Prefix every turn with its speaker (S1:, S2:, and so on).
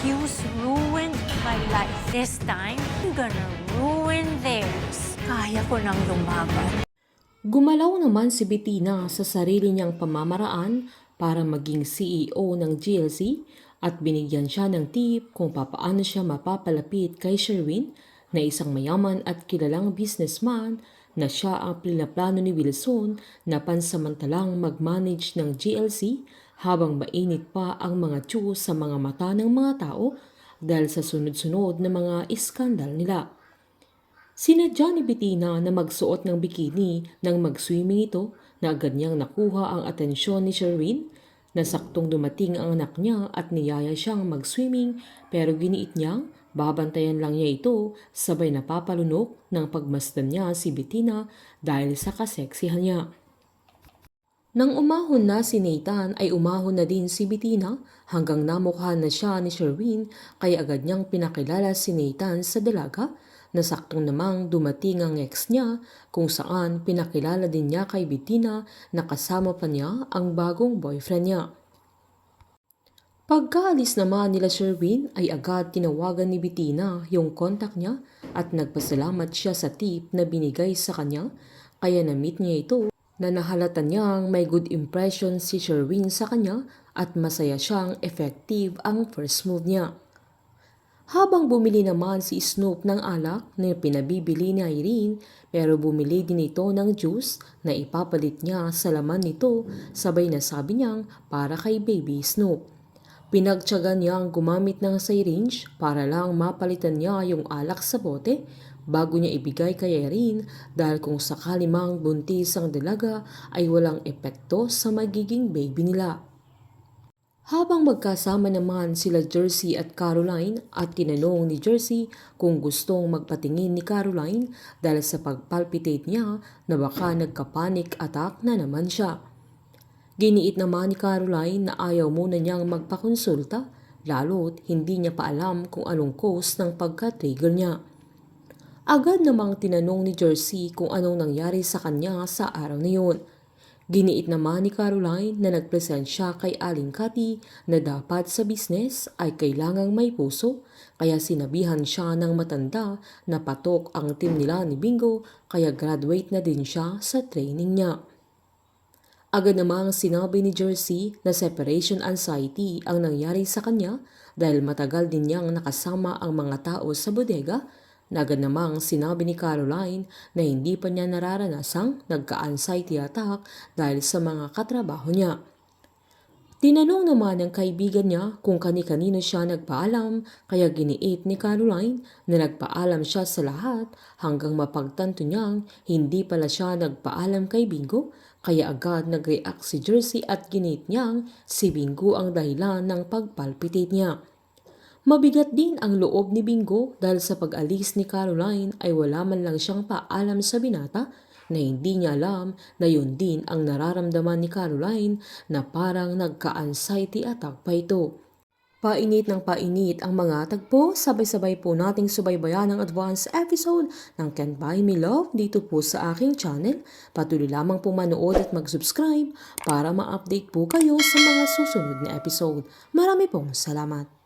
S1: Hughes ruined my life. This time, I'm gonna ruin theirs. Kaya ko nang lumaban.
S2: Gumalaw naman si Bettina sa sarili niyang pamamaraan para maging CEO ng GLC at binigyan siya ng tip kung papaano siya mapapalapit kay Sherwin na isang mayaman at kilalang businessman na siya ang plano ni Wilson na pansamantalang mag-manage ng GLC habang mainit pa ang mga tiyo sa mga mata ng mga tao dahil sa sunod-sunod na mga iskandal nila. Sinadya ni Bettina na magsuot ng bikini nang mag-swimming ito na agad niyang nakuha ang atensyon ni Sherwin na saktong dumating ang anak niya at niyaya siyang mag-swimming pero giniit niyang babantayan lang niya ito sabay napapalunok ng pagmasdan niya si Bettina dahil sa kaseksihan niya. Nang umahon na si Nathan ay umahon na din si Bettina hanggang namukha na siya ni Sherwin kaya agad niyang pinakilala si Nathan sa dalaga na saktong namang dumating ang ex niya kung saan pinakilala din niya kay Bettina na kasama pa niya ang bagong boyfriend niya. Pagkaalis naman nila Sherwin ay agad tinawagan ni Bettina yung kontak niya at nagpasalamat siya sa tip na binigay sa kanya kaya na-meet niya ito na nahalata niyang may good impression si Sherwin sa kanya at masaya siyang effective ang first move niya. Habang bumili naman si Snoop ng alak na pinabibili ni Irene pero bumili din ito ng juice na ipapalit niya sa laman nito sabay na sabi niyang para kay baby Snoop. Pinagtiyagan niyang gumamit ng syringe para lang mapalitan niya yung alak sa bote bago niya ibigay kay Irene dahil kung sakali mang buntis ang dalaga ay walang epekto sa magiging baby nila. Habang magkasama naman sila Jersey at Caroline at tinanong ni Jersey kung gustong magpatingin ni Caroline dahil sa pagpalpitate niya na baka nagka-panic attack na naman siya. Giniit naman ni Caroline na ayaw muna niyang magpakonsulta lalo't hindi niya pa alam kung anong cause ng pagka-trigger niya. Agad namang tinanong ni Jersey kung anong nangyari sa kanya sa araw na yun. Giniit naman ni Caroline na nagpresent siya kay Aling Cathy na dapat sa business ay kailangang may puso kaya sinabihan siya ng matanda na patok ang team nila ni Bingo kaya graduate na din siya sa training niya. Agad namang sinabi ni Jersey na separation anxiety ang nangyari sa kanya dahil matagal din niyang nakasama ang mga tao sa bodega. Agad namang sinabi ni Caroline na hindi pa niya nararanasang nagka-anxiety attack dahil sa mga katrabaho niya. Tinanong naman ng kaibigan niya kung kani-kanino siya nagpaalam kaya giniit ni Caroline na nagpaalam siya sa lahat hanggang mapagtanto niyang hindi pala siya nagpaalam kay Bingo kaya agad nag-react si Jersey at giniit niyang si Bingo ang dahilan ng pagpalpitate niya. Mabigat din ang loob ni Bingo dahil sa pag-alis ni Caroline ay wala man lang siyang paalam sa binata na hindi niya alam na yun din ang nararamdaman ni Caroline na parang nagka-anxiety attack pa ito. Painit ng painit ang mga tagpo, sabay-sabay po nating subaybayan ang advance episode ng Can't Buy Me Love dito po sa aking channel. Patuloy lamang po manood at mag-subscribe para ma-update po kayo sa mga susunod na episode. Marami pong salamat!